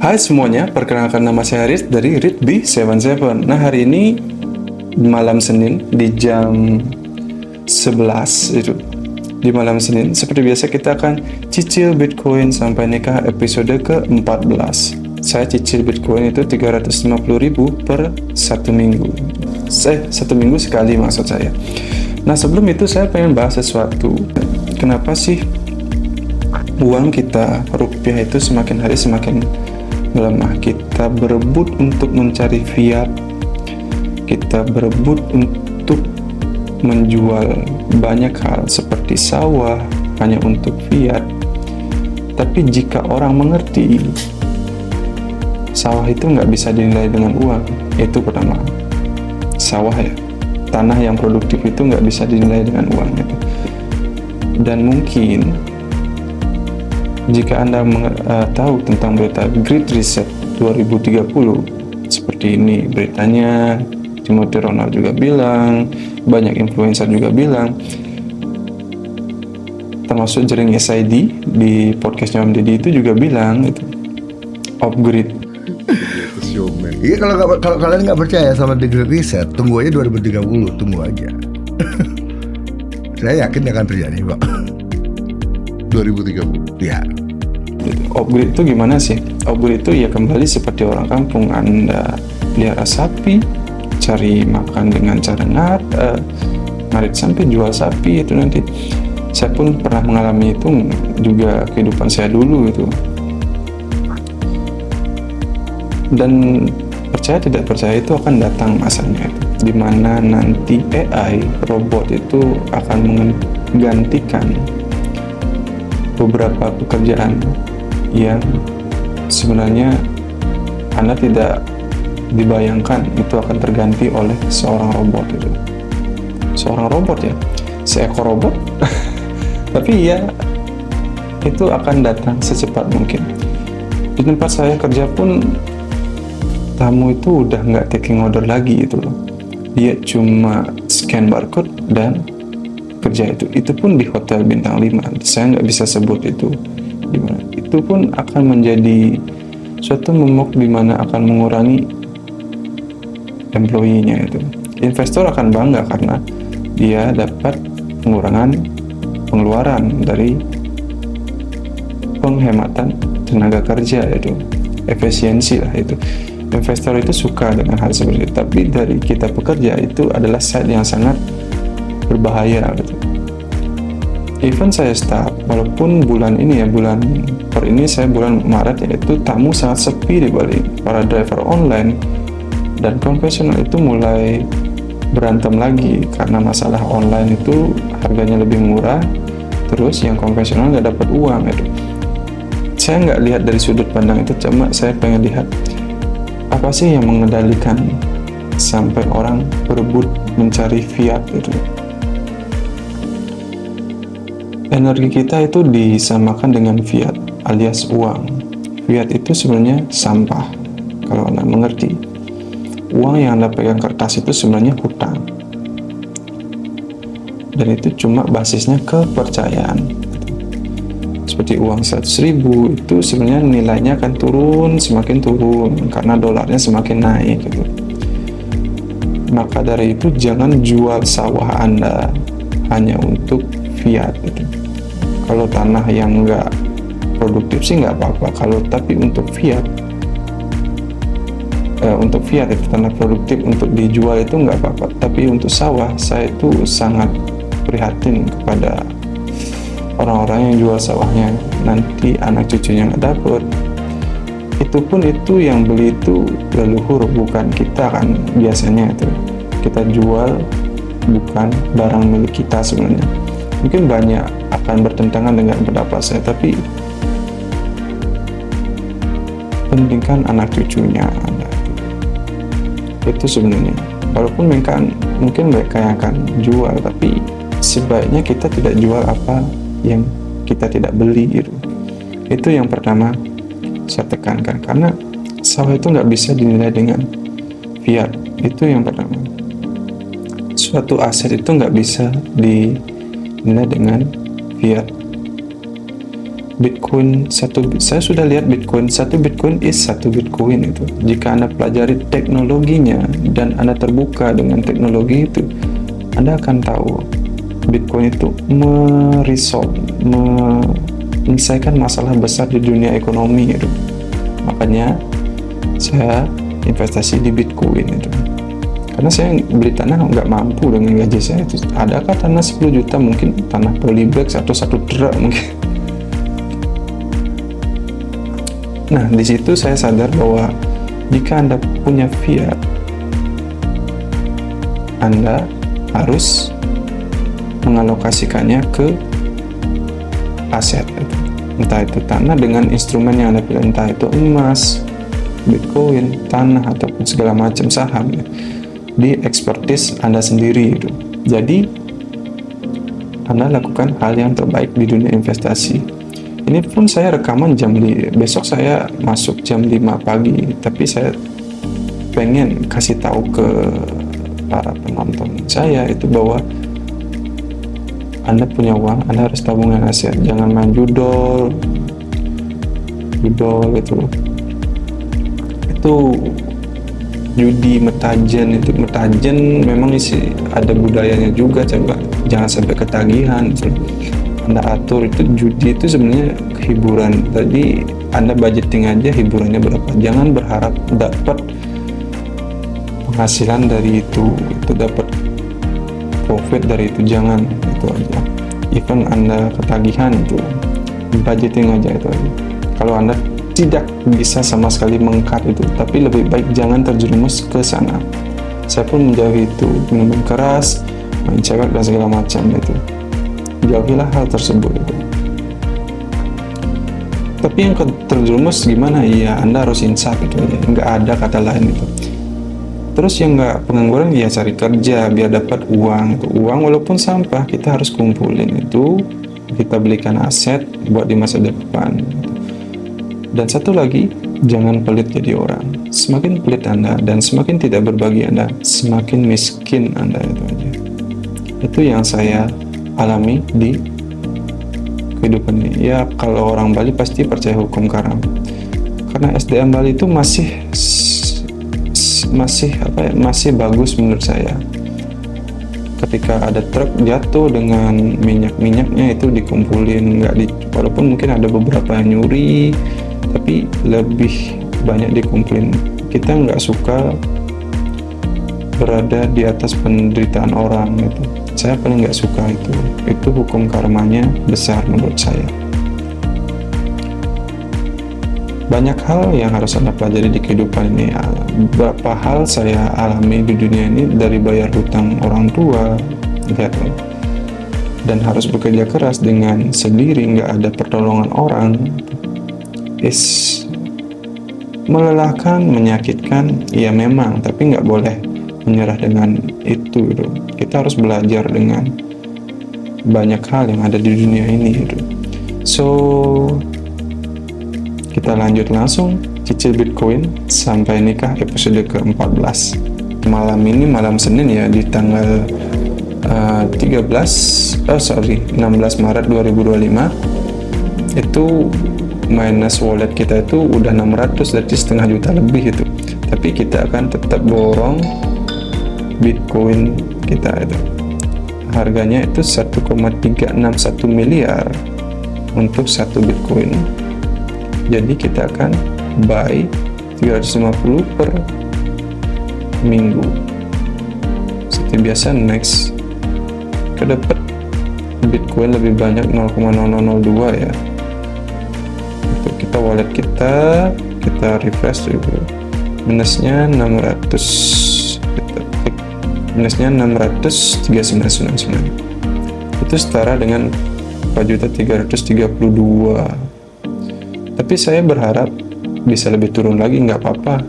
Hai semuanya, perkenalkan nama saya Rit dari Rit B77. Nah, hari ini malam Senin di jam 11 itu. Di malam Senin, seperti biasa kita akan cicil Bitcoin sampai nikah episode ke-14. Saya cicil Bitcoin itu 350.000 per satu minggu. Satu minggu sekali maksud saya. Nah, sebelum itu saya pengen bahas sesuatu. Kenapa sih uang kita, rupiah itu semakin hari semakin melemah? Kita berebut untuk mencari fiat, kita berebut untuk menjual banyak hal seperti sawah hanya untuk fiat. Tapi jika orang mengerti, sawah itu nggak bisa dinilai dengan uang. Itu pertama, sawah ya, tanah yang produktif itu nggak bisa dinilai dengan uang gitu. Dan mungkin jika Anda tahu tentang berita Great Reset 2030, seperti ini beritanya, Timothy Ronald juga bilang, banyak influencer juga bilang, termasuk Jering SID di podcastnya Om Deddy itu juga bilang itu upgrade. Iya, kalau kalian nggak percaya sama The Great Reset, tunggu aja 2030, tunggu aja. Saya yakin akan terjadi, Pak. 2030. Ya. Upgrade itu gimana sih? Upgrade itu ya kembali seperti orang kampung. Anda pelihara sapi, cari makan dengan cara ngarit sampai jual sapi itu nanti. Saya pun pernah mengalami itu juga kehidupan saya dulu itu. Dan percaya tidak percaya itu akan datang masanya itu, dimana nanti AI, robot itu akan menggantikan beberapa pekerjaan yang sebenarnya Anda tidak dibayangkan itu akan terganti oleh seorang robot itu. Seorang robot ya, seekor robot. Tapi ya itu akan datang secepat mungkin. Di tempat saya kerja pun tamu itu udah nggak taking order lagi itu loh. Dia cuma scan barcode dan kerja itu pun di hotel bintang 5. Saya nggak bisa sebut itu di mana. Itu pun akan menjadi suatu momok di mana akan mengurangi employee-nya itu. Investor akan bangga karena dia dapat pengurangan pengeluaran dari penghematan tenaga kerja itu, efisiensi lah itu. Investor itu suka dengan hal seperti itu. Tapi dari kita pekerja itu adalah side yang sangat berbahaya gitu. Even saya start, walaupun bulan ini ya, bulan per ini saya bulan Maret ya, itu tamu sangat sepi di Bali. Para driver online dan konvensional itu mulai berantem lagi karena masalah online itu harganya lebih murah, terus yang konvensional nggak dapat uang itu. Saya nggak lihat dari sudut pandang itu, cuma saya pengen lihat apa sih yang mengendalikan sampai orang berebut mencari fiat itu. Energi kita itu disamakan dengan fiat alias uang. Fiat itu sebenarnya sampah kalau Anda mengerti. Uang yang Anda pegang kertas itu sebenarnya hutang. Dan itu cuma basisnya kepercayaan. Seperti uang 100.000 itu sebenarnya nilainya akan turun, semakin turun karena dolarnya semakin naik gitu. Maka dari itu jangan jual sawah Anda hanya untuk fiat itu. Kalau tanah yang nggak produktif sih nggak apa-apa. Kalau tapi untuk fiat itu tanah produktif untuk dijual itu nggak apa-apa. Tapi untuk sawah saya itu sangat prihatin kepada orang-orang yang jual sawahnya, nanti anak cucunya nggak dapet. Itu pun itu yang beli itu leluhur, bukan kita kan biasanya itu. Kita jual bukan barang milik kita sebenarnya. Mungkin banyak akan bertentangan dengan pendapat saya, tapi pentingkan anak cucunya Anda. Itu sebenarnya. Walaupun mungkin mereka yang akan jual, tapi sebaiknya kita tidak jual apa yang kita tidak beli gitu. Itu yang pertama saya tekankan, karena sawah itu nggak bisa dinilai dengan fiat. Itu yang pertama. Suatu aset itu nggak bisa dinilai dengan fiat. Bitcoin saya sudah lihat Bitcoin, satu Bitcoin is satu Bitcoin itu. Jika Anda pelajari teknologinya dan Anda terbuka dengan teknologi itu, Anda akan tahu Bitcoin itu menyelesaikan masalah besar di dunia ekonomi itu. Makanya saya investasi di Bitcoin itu. Karena saya beli tanah nggak mampu dengan gaji saya itu. Adakah tanah 10 juta? Mungkin tanah polybag atau satu truk mungkin. Nah, di situ saya sadar bahwa jika Anda punya fiat, Anda harus mengalokasikannya ke aset. Entah itu tanah dengan instrumen yang Anda pilih, entah itu emas, Bitcoin, tanah, ataupun segala macam saham ya, di expertise Anda sendiri itu. Jadi, Anda lakukan hal yang terbaik di dunia investasi. Ini pun saya rekaman besok saya masuk jam 5 pagi, tapi saya pengen kasih tahu ke para penonton saya itu bahwa Anda punya uang, Anda harus tabungan aset, jangan main judol gitu. Itu judi metajen memang isi ada budayanya juga, coba jangan sampai ketagihan gitu. Anda atur itu judi itu sebenarnya hiburan. Tadi Anda budgeting aja hiburannya berapa. Jangan berharap dapat penghasilan dari itu dapat profit dari itu, jangan. Itu aja. Even Anda ketagihan itu budgeting aja itu aja. Kalau Anda tidak bisa sama sekali mengkat itu, tapi lebih baik jangan terjerumus ke sana. Saya pun menjauhi itu, minum keras, main cewek dan segala macam itu. Jauhilah hal tersebut itu. Tapi yang terjerumus gimana? Ya Anda harus insaf itu aja. Nggak ada kata lain itu. Terus yang nggak pengangguran ya cari kerja biar dapat uang itu. Uang walaupun sampah kita harus kumpulin itu. Kita belikan aset buat di masa depan. Dan satu lagi, jangan pelit jadi orang. Semakin pelit Anda dan semakin tidak berbagi Anda, semakin miskin Anda itu aja. Itu yang saya alami di kehidupan ini. Ya kalau orang Bali pasti percaya hukum karma, karena SDM Bali itu masih bagus menurut saya. Ketika ada truk jatuh dengan minyaknya itu dikumpulin, walaupun mungkin ada beberapa yang nyuri, tapi lebih banyak dikumpulin. Kita nggak suka berada di atas penderitaan orang itu. Saya paling nggak suka itu hukum karmanya besar menurut saya. Banyak hal yang harus Anda pelajari di kehidupan ini. Berapa hal saya alami di dunia ini, dari bayar hutang orang tua, lihat, dan harus bekerja keras dengan sendiri, nggak ada pertolongan orang, melelahkan, menyakitkan, ya memang, tapi nggak boleh menyerah dengan itu gitu. Kita harus belajar dengan banyak hal yang ada di dunia ini gitu. So kita lanjut langsung cicil Bitcoin sampai nikah episode ke-14. Malam ini malam Senin ya, di tanggal 16 Maret 2025 itu minus wallet kita itu udah 600, jadi setengah juta lebih itu. Tapi kita akan tetap borong Bitcoin kita itu. Harganya itu 1,361 miliar untuk satu Bitcoin. Jadi kita akan buy 350 per minggu. Seperti biasa next kedapat Bitcoin lebih banyak 0,0002 ya. Untuk kita wallet kita refresh dulu. Minusnya 639.99. Itu setara dengan 4.332. Tapi saya berharap bisa lebih turun lagi, nggak apa-apa.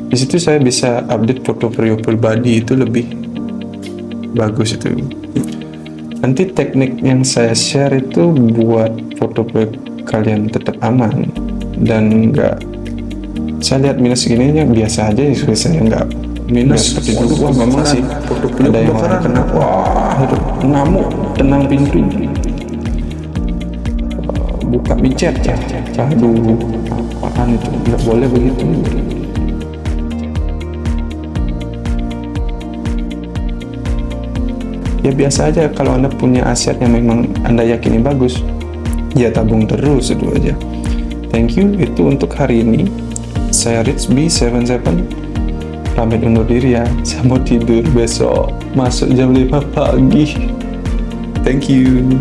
Di situ saya bisa update portofolio pribadi, itu lebih bagus itu. Nanti teknik yang saya share itu buat portofolio kalian tetap aman dan nggak. Saya lihat minus gini aja biasa aja, saya nggak minus seperti dulu. Memang sih ada yang orang kena, wah itu ngamuk, tenang pintu, Kak micet ya. Aduh, apaan itu? Nggak boleh begitu. Ya biasa aja, kalau Anda punya aset yang memang Anda yakini bagus, ya tabung terus itu aja. Thank you, itu untuk hari ini. Saya Rich B77 pamit undur diri ya. Saya mau tidur, besok masuk jam 5 pagi. Thank you.